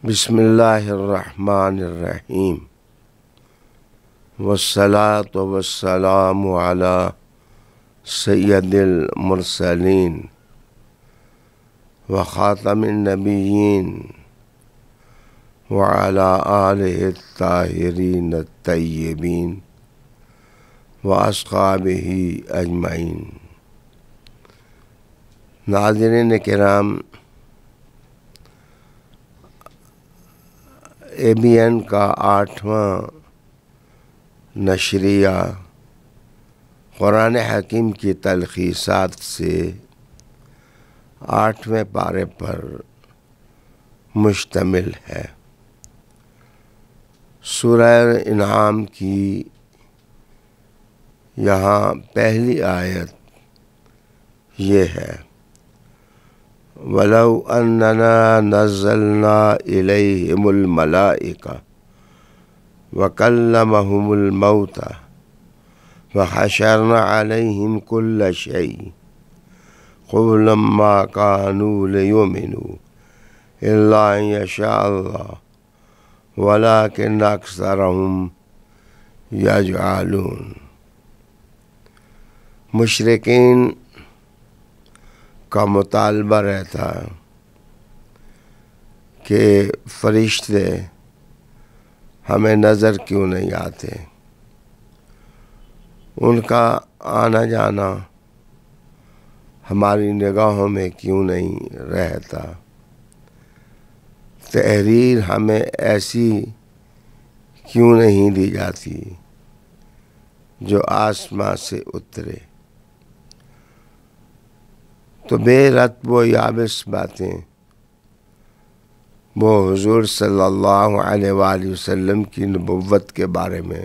بسم اللہ الرحمن الرحیم والصلاة والسلام علی سید المرسلین وخاتم النبیین وعلی آلہ الطاہرین الطیبین واصحابہ اجمعین۔ ناظرین کرام، ABN کا 8واں نشریہ قرآن حکیم کی تلخیصات سے 8ویں پارے پر مشتمل ہے۔ سورہ انعام کی یہاں پہلی آیت یہ ہے: وَلَوْ أَنَّنَا نَزَّلْنَا إِلَيْهِمُ الْمَلَائِكَةَ وَكَلَّمَهُمُ الْمَوْتَى وَحَشَرْنَا عَلَيْهِمْ كُلَّ شَيْءٍ قُلْ مَا كَانُوا لِيُؤْمِنُوا إِلَّا أَن يَشَاءَ اللَّهُ وَلَكِنَّ أَكْثَرَهُمْ يَجْهَلُونَ۔ مشرکین کا مطالبہ رہتا کہ فرشتے ہمیں نظر کیوں نہیں آتے، ان کا آنا جانا ہماری نگاہوں میں کیوں نہیں رہتا، تحریر ہمیں ایسی کیوں نہیں دی جاتی جو آسمان سے اترے۔ تو بے رتب و یابس باتیں وہ حضور صلی اللہ علیہ وآلہ وسلم کی نبوت کے بارے میں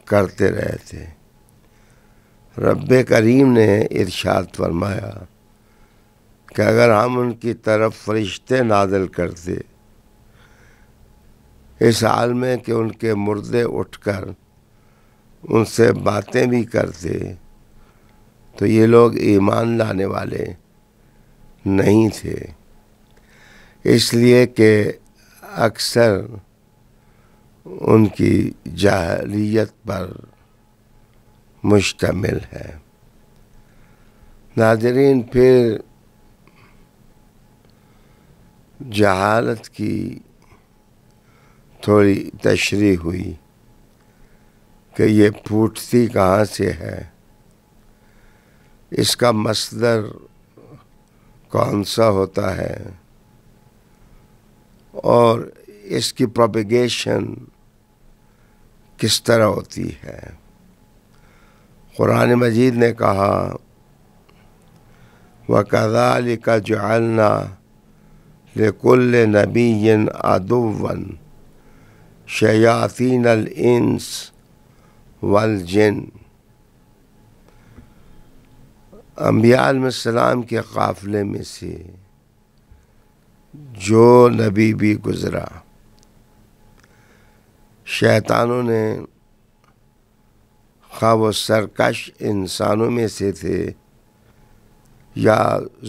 کرتے رہے تھے۔ رب کریم نے ارشاد فرمایا کہ اگر ہم ان کی طرف فرشتے نازل کرتے اس حال میں کہ ان کے مردے اٹھ کر ان سے باتیں بھی کرتے تو یہ لوگ ایمان لانے والے نہیں تھے، اس لیے کہ اکثر ان کی جاہلیت پر مشتمل ہے۔ ناظرین، پھر جہالت کی تھوڑی تشریح ہوئی کہ یہ پھوٹتی کہاں سے ہے، اس کا مصدر کون سا ہوتا ہے اور اس کی پروپیگیشن کس طرح ہوتی ہے۔ قرآن مجید نے کہا وَكَذَلِكَ جَعَلْنَا لِكُلِّ نَبِيٍّ عَدُوًّا شَيَاطِينَ الْإِنسِ وَالْجِنِّ۔ انبیاء علیہ السلام کے قافلے میں سے جو نبی بھی گزرا، شیطانوں نے، خواہ وہ سرکش انسانوں میں سے تھے یا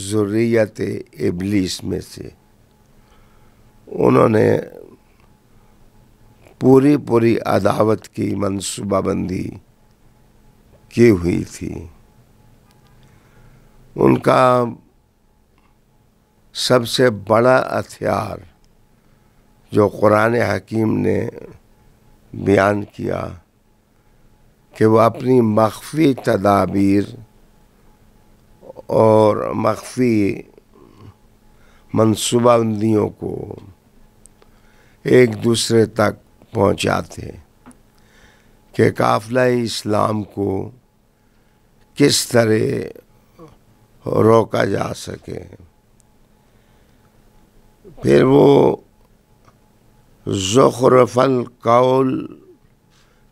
ذریت ابلیس میں سے، انہوں نے پوری عداوت کی منصوبہ بندی کی ہوئی تھی۔ ان کا سب سے بڑا ہتھیار جو قرآن حکیم نے بیان کیا کہ وہ اپنی مخفی تدابیر اور مخفی منصوبہ بندیوں کو ایک دوسرے تک پہنچاتے کہ قافلہ اسلام کو کس طرح روکا جا سکے۔ پھر وہ زخرف القول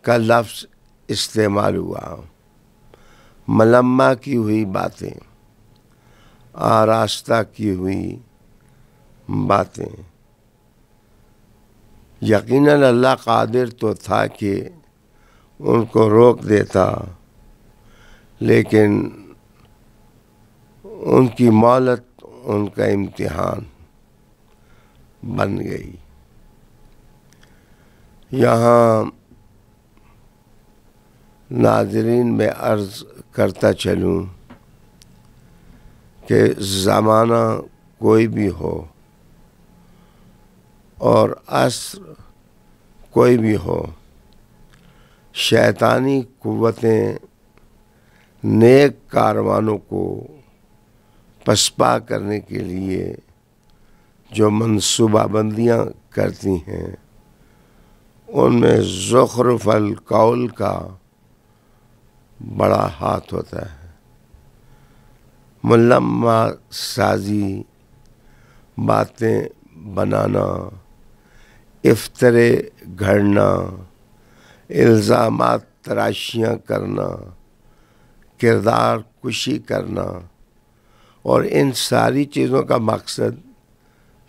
کا لفظ استعمال ہوا، ملمہ کی ہوئی باتیں، آراستہ کی ہوئی باتیں۔ یقیناً اللہ قادر تو تھا کہ ان کو روک دیتا، لیکن ان کی مہلت ان کا امتحان۔ بن گئی۔ یہاں ناظرین میں عرض کرتا چلوں کہ زمانہ کوئی بھی ہو اور عصر کوئی بھی ہو، شیطانی قوتیں نیک کاروانوں کو پسپا کرنے کے لیے جو منصوبہ بندیاں کرتی ہیں، ان میں زخرف القول کا بڑا ہاتھ ہوتا ہے۔ ملمہ سازی، باتیں بنانا، افطرے گھڑنا، الزامات تراشیاں کرنا، کردار کشی کرنا، اور ان ساری چیزوں کا مقصد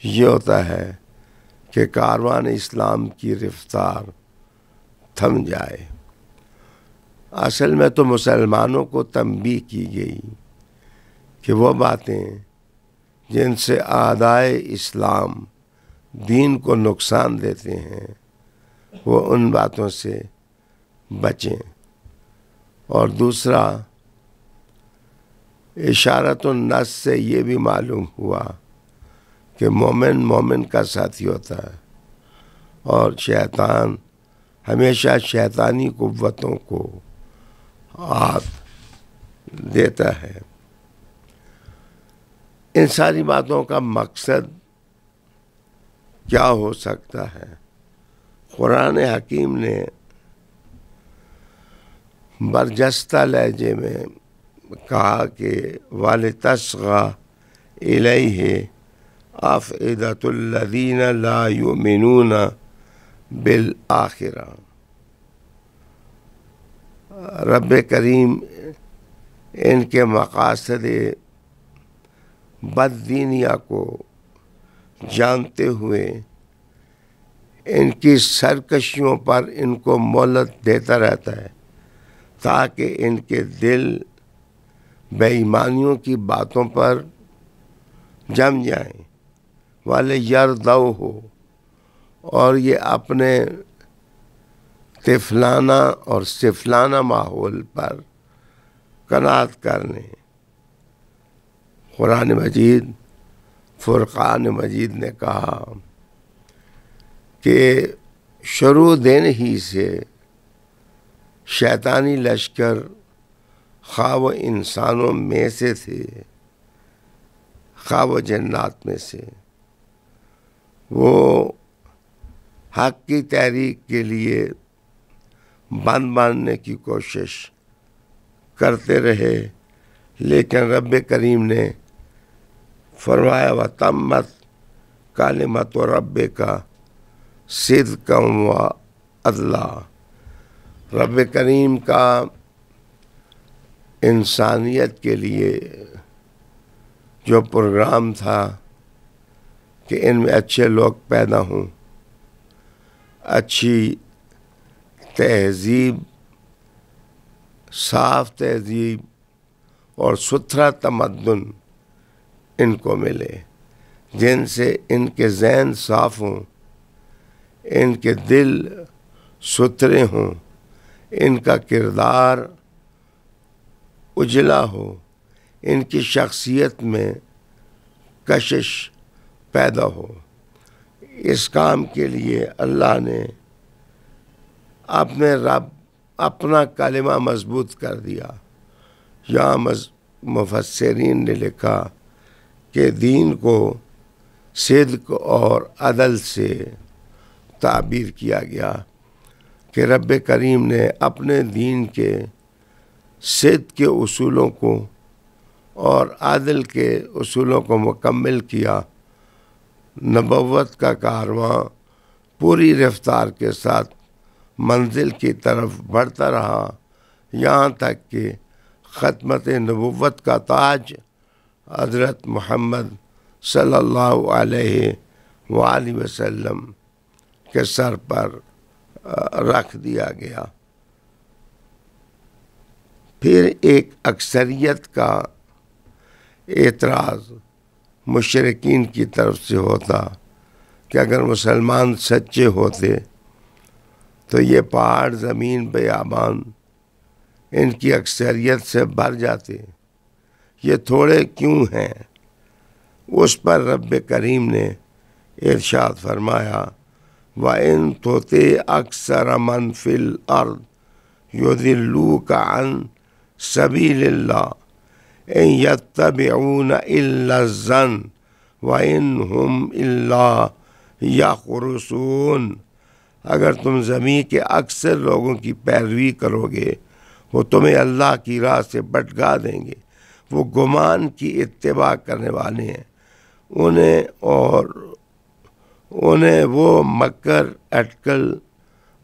یہ ہوتا ہے کہ کاروان اسلام کی رفتار تھم جائے۔ اصل میں تو مسلمانوں کو تنبیہ کی گئی کہ وہ باتیں جن سے اعدائے اسلام دین کو نقصان دیتے ہیں، وہ ان باتوں سے بچیں۔ اور دوسرا، اشارت النص سے یہ بھی معلوم ہوا کہ مومن کا ساتھی ہوتا ہے، اور شیطان ہمیشہ شیطانی قوتوں کو ہاتھ دیتا ہے۔ ان ساری باتوں کا مقصد کیا ہو سکتا ہے؟ قرآن حکیم نے برجستہ لہجے میں کہا کہ وَلِتَصْغَىٰ إِلَيْهِ أَفْئِدَةُ الَّذِينَ لَا يُؤْمِنُونَ بِالْآخِرَةِ۔ رب کریم ان کے مقاصد بددینیہ کو جانتے ہوئے ان کی سرکشیوں پر ان کو مہلت دیتا رہتا ہے، تاکہ ان کے دل بے ایمانیوں کی باتوں پر جم جائیں، وَلِيَرْضَوْهُ، اور یہ اپنے طفلانہ اور سفلانہ ماحول پر قناعت کر لیں۔ قرآن مجید فرقان مجید نے کہا کہ شروع دن ہی سے شیطانی لشکر خواہ وہ انسانوں میں سے تھے خواہ وہ جنات میں سے، وہ حق کی تحریک کے لیے بند باندھنے کی کوشش کرتے رہے، لیکن رب کریم نے فرمایا وَتَمَّتْ کَلِمَتُ رَبِّکَ صِدْقًا وَعَدْلًا۔ رب کریم کا انسانیت کے لیے جو پروگرام تھا کہ ان میں اچھے لوگ پیدا ہوں، اچھی تہذیب، صاف تہذیب اور ستھرا تمدن ان کو ملے، جن سے ان کے ذہن صاف ہوں، ان کے دل ستھرے ہوں، ان کا کردار اجلا ہو، ان کی شخصیت میں کشش پیدا ہو۔ اس کام کے لیے اللہ نے اپنے رب اپنا کلمہ مضبوط کر دیا۔ یہاں مفسرین نے لکھا کہ دین کو صدق اور عدل سے تعبیر کیا گیا کہ رب کریم نے اپنے دین کے صدق کے اصولوں کو اور عدل کے اصولوں کو مکمل کیا۔ نبوت کا کارواں پوری رفتار کے ساتھ منزل کی طرف بڑھتا رہا، یہاں تک کہ ختمت نبوت کا تاج حضرت محمد صلی اللہ علیہ وآلہ وسلم کے سر پر رکھ دیا گیا۔ پھر ایک اکثریت کا اعتراض مشرکین کی طرف سے ہوتا کہ اگر مسلمان سچے ہوتے تو یہ پہاڑ زمین بیابان ان کی اکثریت سے بھر جاتے، یہ تھوڑے کیوں ہیں؟ اس پر رب کریم نے ارشاد فرمایا وَإِن تُطِعْ أَكْثَرَ مَنْ فِي الْأَرْضِ يُضِلُّوكَ عَنْ سَبِيلِ اللَّهِ إِن يَتَّبِعُونَ إِلَّا الظَّنَّ وَإِنْ هُمْ إِلَّا يَخْرُصُونَ، اگر تم زمین کے اکثر لوگوں کی پیروی کرو گے وہ تمہیں اللہ کی راہ سے بھٹکا دیں گے، وہ گمان کی اتباع کرنے والے ہیں، انہیں وہ مکر اٹکل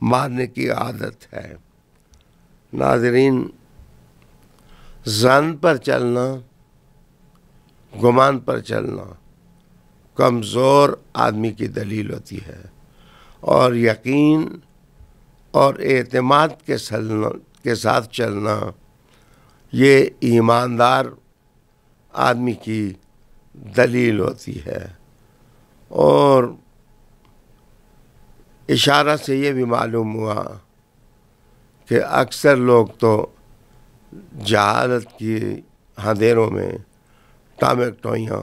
مارنے کی عادت ہے۔ ناظرین، ظن پر چلنا، گمان پر چلنا کمزور آدمی کی دلیل ہوتی ہے، اور یقین اور اعتماد کے ساتھ چلنا یہ ایماندار آدمی کی دلیل ہوتی ہے۔ اور اشارہ سے یہ بھی معلوم ہوا کہ اکثر لوگ تو جہالت کی اندھیروں میں ٹامکٹوئیاں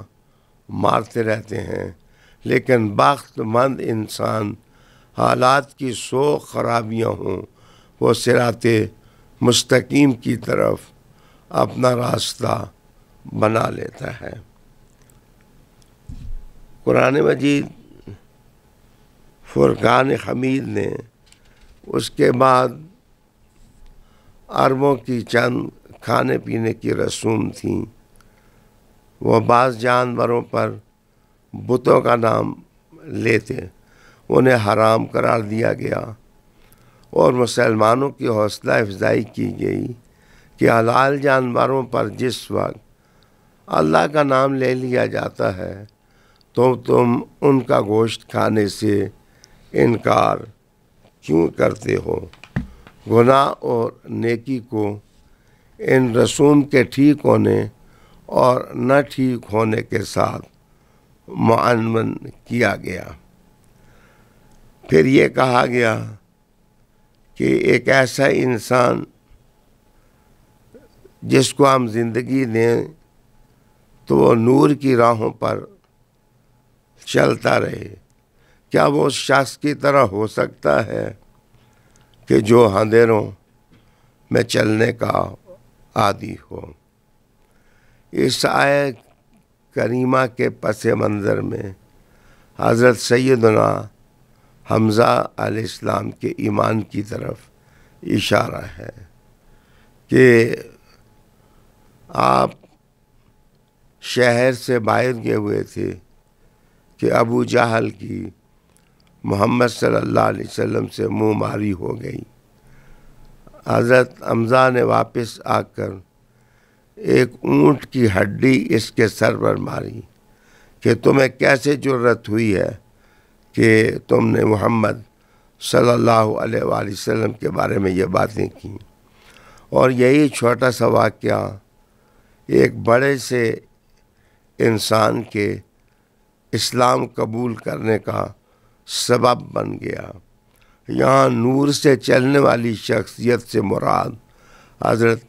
مارتے رہتے ہیں، لیکن بخت مند انسان حالات کی سو خرابیاں ہوں وہ صراط مستقیم کی طرف اپنا راستہ بنا لیتا ہے۔ قرآن مجید فرقان حمید نے اس کے بعد عربوں کی چند کھانے پینے کی رسوم تھیں، وہ بعض جانوروں پر بتوں کا نام لیتے، انہیں حرام قرار دیا گیا، اور مسلمانوں کی حوصلہ افزائی کی گئی کہ حلال جانوروں پر جس وقت اللہ کا نام لے لیا جاتا ہے تو تم ان کا گوشت کھانے سے انکار کیوں کرتے ہو؟ گناہ اور نیکی کو ان رسوم کے ٹھیک ہونے اور نہ ٹھیک ہونے کے ساتھ معنون کیا گیا۔ پھر یہ کہا گیا کہ ایک ایسا انسان جس کو ہم زندگی دیں تو وہ نور کی راہوں پر چلتا رہے، کیا وہ اس شخص کی طرح ہو سکتا ہے کہ جو اندھیروں میں چلنے کا عادی ہو؟ اس آیت کریمہ کے پس منظر میں حضرت سیدنا حمزہ علیہ السلام کے ایمان کی طرف اشارہ ہے کہ آپ شہر سے باہر گئے ہوئے تھے کہ ابو جہل کی محمد صلی اللہ علیہ وسلم سے منہ ماری ہو گئی۔ حضرت حمزہ نے واپس آ کر ایک اونٹ کی ہڈی اس کے سر پر ماری کہ تمہیں کیسے جرت ہوئی ہے کہ تم نے محمد صلی اللہ علیہ وآلہ وسلم کے بارے میں یہ باتیں کی۔ اور یہی چھوٹا سا واقعہ ایک بڑے سے انسان کے اسلام قبول کرنے کا سبب بن گیا۔ یہاں نور سے چلنے والی شخصیت سے مراد حضرت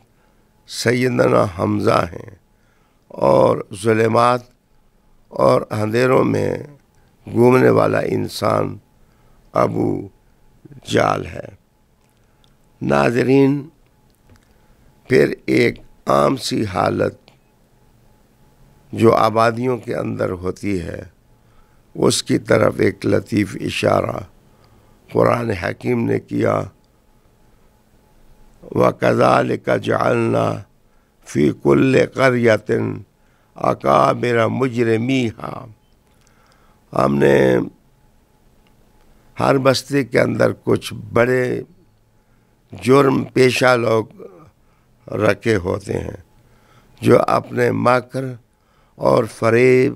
سیدنا حمزہ ہیں، اور ظلمات اور اندھیروں میں گھومنے والا انسان ابو جہل ہے۔ ناظرین، پھر ایک عام سی حالت جو آبادیوں کے اندر ہوتی ہے اس کی طرف ایک لطیف اشارہ قرآن حکیم نے کیا، وَكَذَلِكَ جَعَلْنَا فِي كُلِّ قَرْيَةٍ أَكَابِرَ مُجْرِمِيهَا، ہم نے ہر بستی کے اندر کچھ بڑے جرم پیشہ لوگ رکھے ہوتے ہیں جو اپنے مکر اور فریب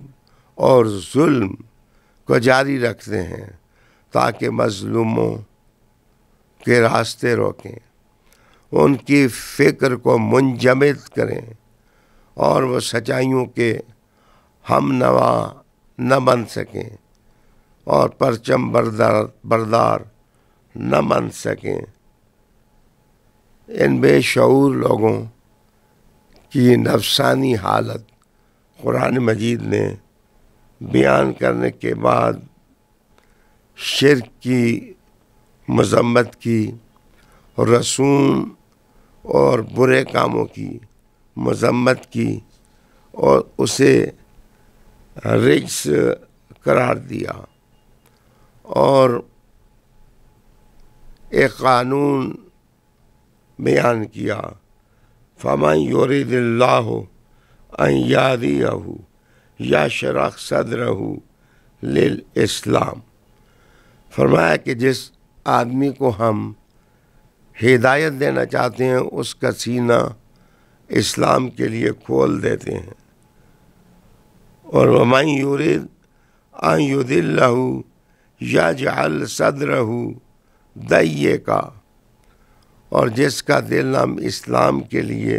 اور ظلم کو جاری رکھتے ہیں تاکہ مظلوموں کے راستے روکیں، ان کی فکر کو منجمد کریں اور وہ سچائیوں کے ہم نوا نہ بن سکیں، اور پرچم بردار نہ بن سکیں۔ ان بے شعور لوگوں کی نفسانی حالت قرآن مجید نے بیان کرنے کے بعد شرک کی مذمت کی، رسوم اور برے کاموں کی مذمت کی، اور اسے رجس قرار دیا، اور ایک قانون بیان کیا، فَمَن يُرِدِ اللَّهُ أَن يَهْدِيَهُ يَشْرَحْ صَدْرَهُ لِلْإِسْلَامِ۔ فرمایا کہ جس آدمی کو ہم ہدایت دینا چاہتے ہیں اس کا سینہ اسلام کے لیے کھول دیتے ہیں، اور وَمَن يُرِدْ أَن يُضِلَّهُ يَجْعَلْ صَدْرَهُ ضَيِّقًا، اور جس کا دل ہم اسلام کے لیے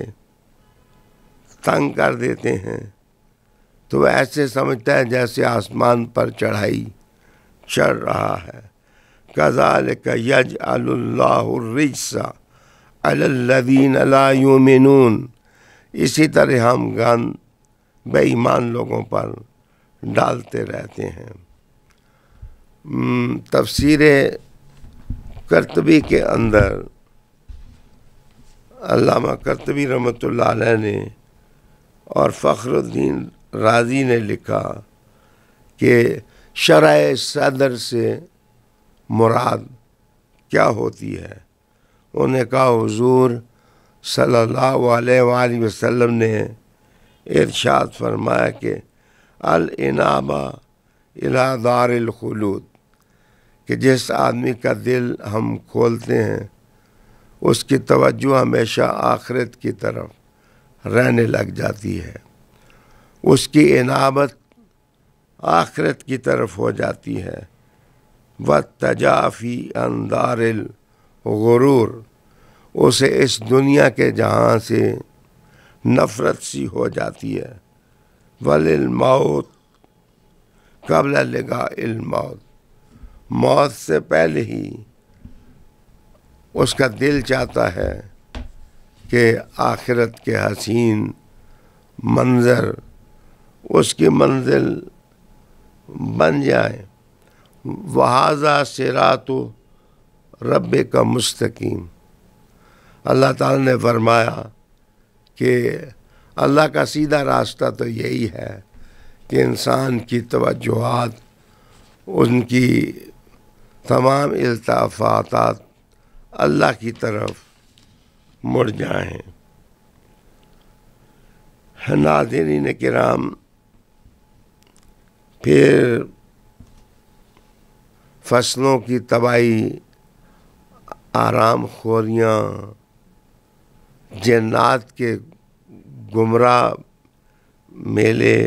تنگ کر دیتے ہیں تو وہ ایسے سمجھتا ہے جیسے آسمان پر چڑھائی چڑھ رہا ہے۔ كَذَلِكَ يَجْعَلُ اللَّهُ الرِّجْسَ عَلَى الَّذِينَ لَا يُؤْمِنُونَ، اسی طرح ہم گند بے ایمان لوگوں پر ڈالتے رہتے ہیں۔ تفسیر قرطبی کے اندر علامہ قرطبی رحمۃ اللہ علیہ نے اور فخر الدین رازی نے لکھا کہ شرح صدر سے مراد کیا ہوتی ہے۔ انہوں نے کہا حضور صلی اللہ علیہ وآلہ وسلم نے ارشاد فرمایا کہ الانابہ الی دار الخلود، کہ جس آدمی کا دل ہم کھولتے ہیں اس کی توجہ ہمیشہ آخرت کی طرف رہنے لگ جاتی ہے، اس کی انابت آخرت کی طرف ہو جاتی ہے۔ وَالتَّجَافِي عَنْ دَارِ الْغُرُورِ، اسے اس دنیا کے جہاں سے نفرت سی ہو جاتی ہے۔ وَلِلْمَوْتِ قَبْلَ لِقَاءِ الْمَوْتِ، موت سے پہلے ہی اس کا دل چاہتا ہے کہ آخرت کے حسین منظر اس کی منزل بن جائے۔ وَهَذَا صِرَاطُ رَبِّكَ مُسْتَقِيمٌ، اللہ تعالیٰ نے فرمایا کہ اللہ کا سیدھا راستہ تو یہی ہے کہ انسان کی توجہات، ان کی تمام التفاتات اللہ کی طرف مڑ جائیں۔ ناظرین کرام، پھر فصلوں کی تباہی، آرام خوریاں، جنات کے گمراہ میلے،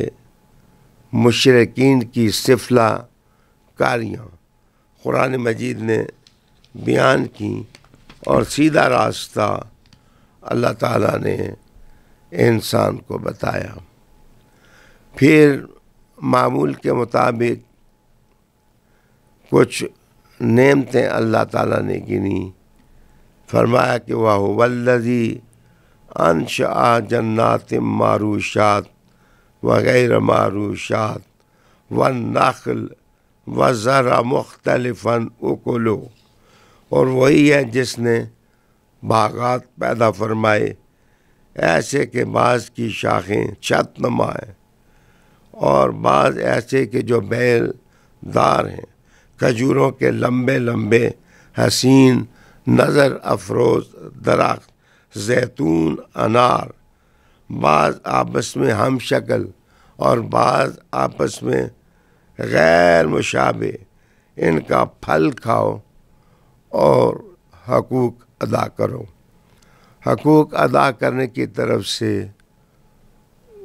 مشرکین کی سفلہ کاریاں قرآن مجید نے بیان کی، اور سیدھا راستہ اللہ تعالیٰ نے انسان کو بتایا۔ پھر معمول کے مطابق کچھ نعمتیں اللہ تعالیٰ نے گنی، فرمایا کہ وَهُوَ الَّذِي أَنشَأَ جَنَّاتٍ مَّعْرُوشَاتٍ وَغَيْرَ مَعْرُوشَاتٍ وَالنَّخْلَ وَالزَّرْعَ مُخْتَلِفًا أُكُلُهُ، اور وہی ہے جس نے باغات پیدا فرمائے ایسے کہ بعض کی شاخیں چھت نما ہیں، اور بعض ایسے کہ جو بیل دار ہیں، کھجوروں کے لمبے لمبے حسین نظر افروز درخت، زیتون، انار، بعض آپس میں ہم شکل اور بعض آپس میں غیر مشابہ، ان کا پھل کھاؤ اور حقوق ادا کرو۔ حقوق ادا کرنے کی طرف سے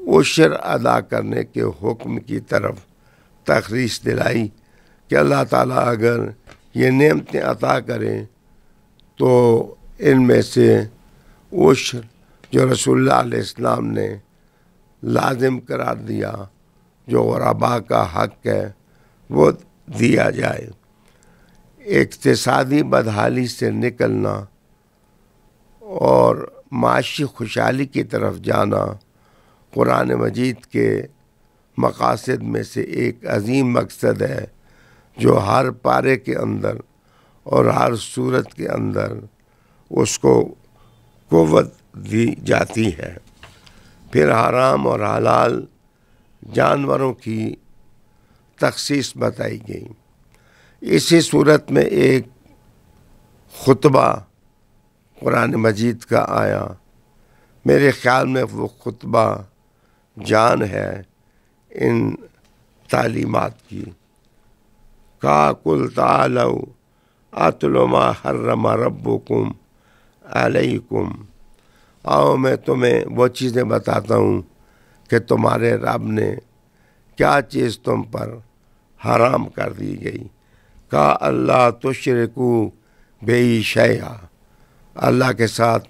عشر ادا کرنے کے حکم کی طرف تخریص دلائی کہ اللہ تعالیٰ اگر یہ نعمتیں عطا کریں تو ان میں سے عشر جو رسول اللہ علیہ السلام نے لازم قرار دیا، جو غرباء کا حق ہے، وہ دیا جائے۔ اقتصادی بدحالی سے نکلنا اور معاشی خوشحالی کی طرف جانا قرآن مجید کے مقاصد میں سے ایک عظیم مقصد ہے، جو ہر پارے کے اندر اور ہر صورت کے اندر اس کو قوت دی جاتی ہے۔ پھر حرام اور حلال جانوروں کی تخصیص بتائی گئی۔ اسی صورت میں ایک خطبہ قرآن مجید کا آیا، میرے خیال میں وہ خطبہ جان ہے ان تعلیمات کی۔ کہا قل تعالوا اتل ما حرم ربکم علیکم، آؤ میں تمہیں وہ چیزیں بتاتا ہوں کہ تمہارے رب نے کیا چیز تم پر حرام کر دی گئی۔ کہا اللہ تشرکو بی شیئا، اللہ کے ساتھ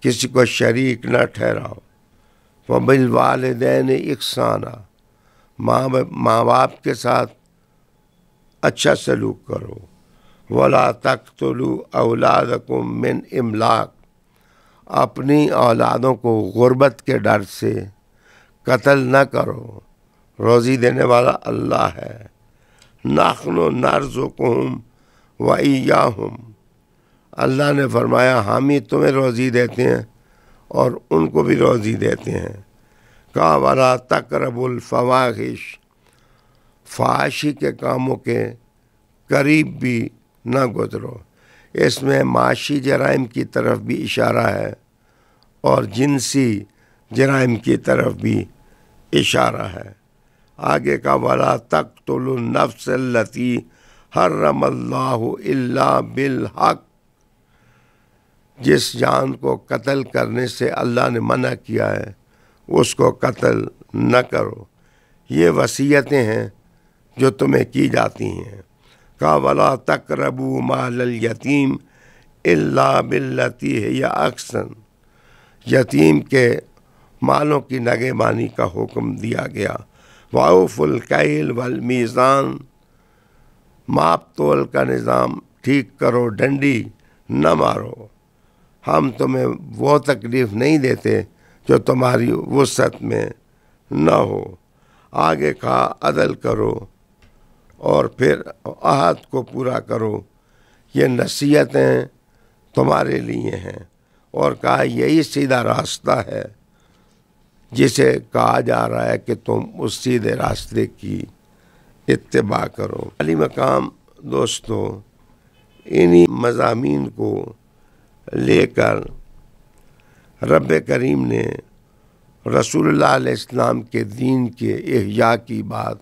کسی کو شریک نہ ٹھہراؤ۔ وبالوالدین احسانا، ماں باپ کے ساتھ اچھا سلوک کرو۔ ولا تقتلوا اولادکم من املاق، اپنی اولادوں کو غربت کے ڈر سے قتل نہ کرو، روزی دینے والا اللہ ہے۔ نحن نرزقہم وإیاہم، اللہ نے فرمایا ہم ہی تمہیں روزی دیتے ہیں اور ان کو بھی روزی دیتے ہیں۔ کہا ولا تقربوا الفواحش، فحاشی کے کاموں کے قریب بھی نہ گزرو۔ اس میں معاشی جرائم کی طرف بھی اشارہ ہے اور جنسی جرائم کی طرف بھی اشارہ ہے۔ آگے کا ولا تقتلوا النفس التی حرم اللہ الا بالحق، جس جان کو قتل کرنے سے اللہ نے منع کیا ہے اس کو قتل نہ کرو۔ یہ وصیتیں ہیں جو تمہیں کی جاتی ہیں۔ کہا ولا تقربوا مال الیتیم الا باللتی ہی احسن، یتیم کے مالوں کی نگہبانی کا حکم دیا گیا۔ وَأَوْفُوا الْكَيْلَ وَالْمِيزَانَ، ماپ تول کا نظام ٹھیک کرو، ڈنڈی نہ مارو۔ ہم تمہیں وہ تکلیف نہیں دیتے جو تمہاری وسعت میں نہ ہو۔ آگے کہا عدل کرو اور پھر عہد کو پورا کرو، یہ نصیحتیں تمہارے لیے ہیں۔ اور کہا یہی سیدھا راستہ ہے جسے کہا جا رہا ہے کہ تم اس سیدھے راستے کی اتباع کرو۔ علی مقام دوستو، انہی مضامین کو لے کر رب کریم نے رسول اللہ علیہ السلام کے دین کے احیاء کی بات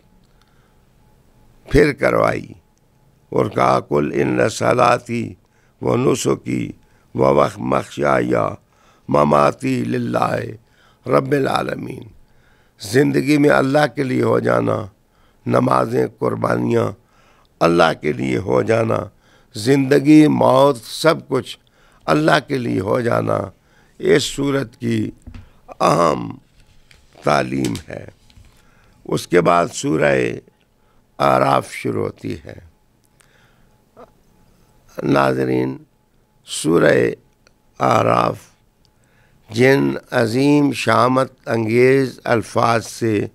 پھر کروائی اور کہا قل ان صلاتی و نسکی و محیای مماتی للہ رب العالمین، زندگی میں اللہ کے لیے ہو جانا، نمازیں قربانیاں اللہ کے لیے ہو جانا، زندگی موت سب کچھ اللہ کے لیے ہو جانا، اس صورت کی اہم تعلیم ہے۔ اس کے بعد سورہ اعراف شروع ہوتی ہے۔ ناظرین، سورہ اعراف جن عظیم شامت انگیز الفاظ سے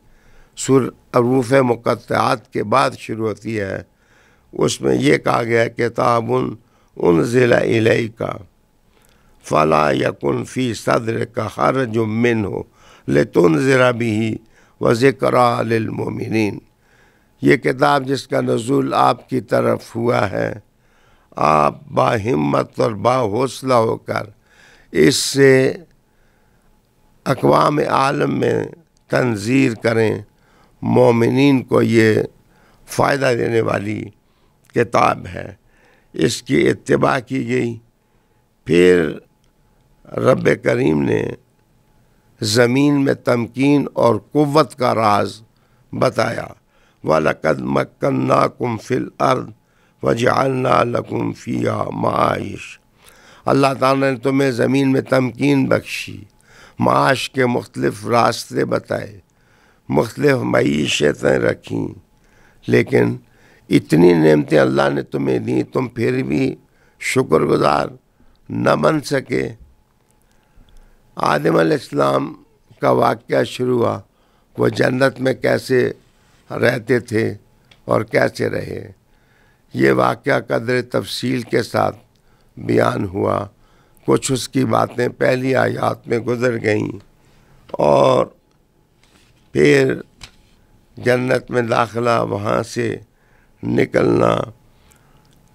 حروف مقطعات کے بعد شروع ہوتی ہے، اس میں یہ کہا گیا کہ کتاب انزل الیک فلا یکن فی صدرک حرج منہ لتنذر بہ وذکریٰ للمؤمنین، یہ کتاب جس کا نزول آپ کی طرف ہوا ہے، آپ باہمت اور باحوصلہ ہو کر اس سے اقوام عالم میں تنذیر کریں، مومنین کو یہ فائدہ دینے والی کتاب ہے۔ اس کی اتباع کی گئی۔ پھر رب کریم نے زمین میں تمکین اور قوت کا راز بتایا۔ وَلَقَدْ مَكَّنَّاكُمْ فِي الْأَرْضِ وَجَعَلْنَا لَكُمْ فِيهَا مَعَائِشَ، اللہ تعالیٰ نے تمہیں زمین میں تمکین بخشی، معاش کے مختلف راستے بتائے، مختلف معیشتیں رکھیں، لیکن اتنی نعمتیں اللہ نے تمہیں دی، تم پھر بھی شکر گزار نہ بن سکے۔ آدم علیہ السلام کا واقعہ شروع ہوا، وہ جنت میں کیسے رہتے تھے اور کیسے رہے، یہ واقعہ قدر تفصیل کے ساتھ بیان ہوا۔ کچھ اس کی باتیں پہلی آیات میں گزر گئیں، اور پھر جنت میں داخلہ، وہاں سے نکلنا،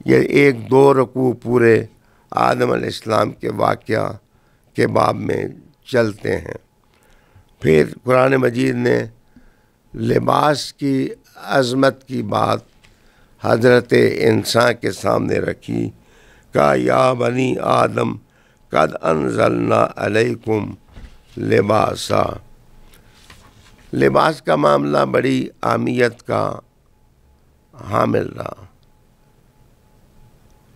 یہ ایک دو رکوع پورے آدم علیہ السلام کے واقعہ کے باب میں چلتے ہیں۔ پھر قرآن مجید نے لباس کی عظمت کی بات حضرت انسان کے سامنے رکھی، کہا یا بنی آدم قد انزلنا علیکم لباسا۔ لباس کا معاملہ بڑی اہمیت کا حامل رہا۔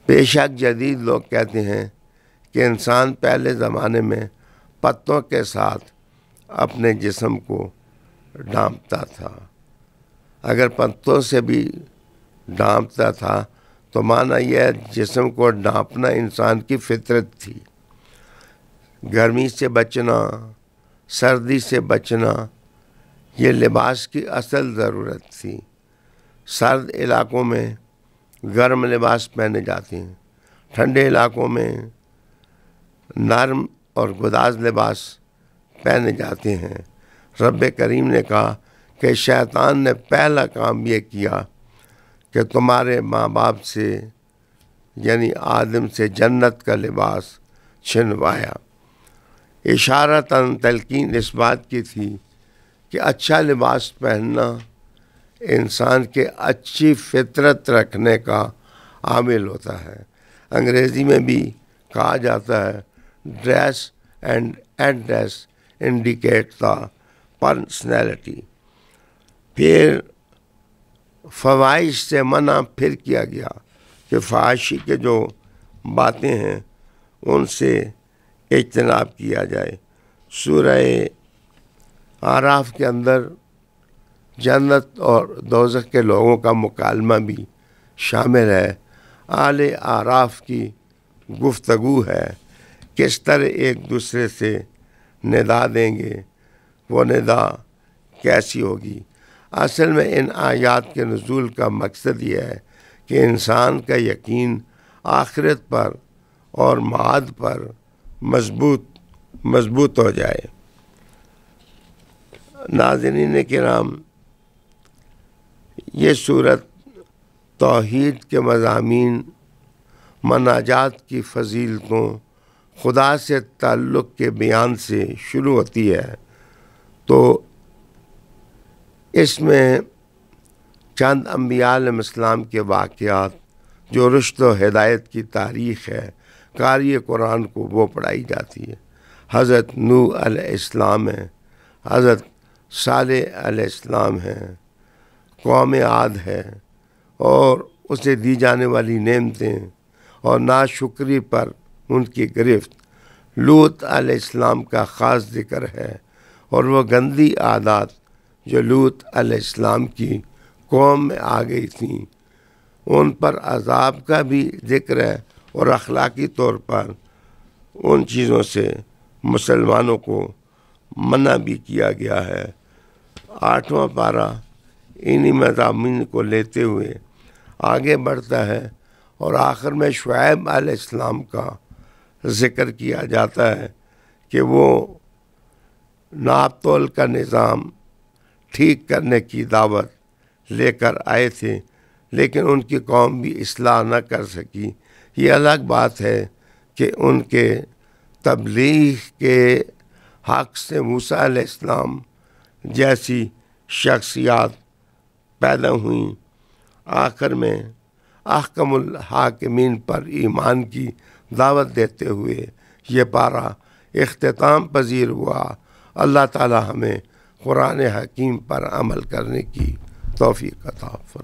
بے شک جدید لوگ کہتے ہیں کہ انسان پہلے زمانے میں پتوں کے ساتھ اپنے جسم کو ڈھانپتا تھا۔ اگر پتوں سے بھی ڈھانپتا تھا تو معنی یہ جسم کو ڈھانپنا انسان کی فطرت تھی۔ گرمی سے بچنا، سردی سے بچنا، یہ لباس کی اصل ضرورت تھی۔ سرد علاقوں میں گرم لباس پہنے جاتے ہیں، ٹھنڈے علاقوں میں نرم اور گداز لباس پہنے جاتے ہیں۔ رب کریم نے کہا کہ شیطان نے پہلا کام یہ کیا کہ تمہارے ماں باپ سے یعنی آدم سے جنت کا لباس چھنوایا۔ اشارتاً تلقین اس بات کی تھی کہ اچھا لباس پہننا انسان کے اچھی فطرت رکھنے کا عامل ہوتا ہے۔ انگریزی میں بھی کہا جاتا ہے dress and address indicate the personality. پھر فواحش سے منع پھر کیا گیا کہ فحاشی کے جو باتیں ہیں ان سے اجتناب کیا جائے۔ سورہ اعراف کے اندر جنت اور دوزخ کے لوگوں کا مکالمہ بھی شامل ہے۔ اہل اعراف کی گفتگو ہے، کس طرح ایک دوسرے سے ندا دیں گے، وہ ندا کیسی ہوگی۔ اصل میں ان آیات کے نزول کا مقصد یہ ہے کہ انسان کا یقین آخرت پر اور معاد پر مضبوط ہو جائے۔ ناظرین کرام، یہ صورت توحید کے مضامین، مناجات کی فضیلتوں، خدا سے تعلق کے بیان سے شروع ہوتی ہے۔ تو اس میں چند انبیاء علیہ السلام کے واقعات جو رشد و ہدایت کی تاریخ ہے، قاری قرآن کو وہ پڑھائی جاتی ہے۔ حضرت نوح علیہ السلام ہے، حضرت صالح علیہ السلام ہیں، قوم عاد ہے اور اسے دی جانے والی نعمتیں اور ناشکری پر ان کی گرفت۔ لوط علیہ السلام کا خاص ذکر ہے اور وہ گندی عادات جو لوط علیہ السلام کی قوم میں آ گئی تھیں ان پر عذاب کا بھی ذکر ہے، اور اخلاقی طور پر ان چیزوں سے مسلمانوں کو منع بھی کیا گیا ہے۔ 8واں پارہ انہی مضامین کو لیتے ہوئے آگے بڑھتا ہے، اور آخر میں شعیب علیہ السلام کا ذکر کیا جاتا ہے کہ وہ ناپ تول کا نظام ٹھیک کرنے کی دعوت لے کر آئے تھے، لیکن ان کی قوم بھی اصلاح نہ کر سکی۔ یہ الگ بات ہے کہ ان کے تبلیغ کے حق سے موسیٰ علیہ السلام جیسی شخصیات پیدا ہوئیں۔ آخر میں احکم الحاکمین پر ایمان کی دعوت دیتے ہوئے یہ پارہ اختتام پذیر ہوا۔ اللہ تعالی ہمیں قرآن حکیم پر عمل کرنے کی توفیق عطا فرمائے۔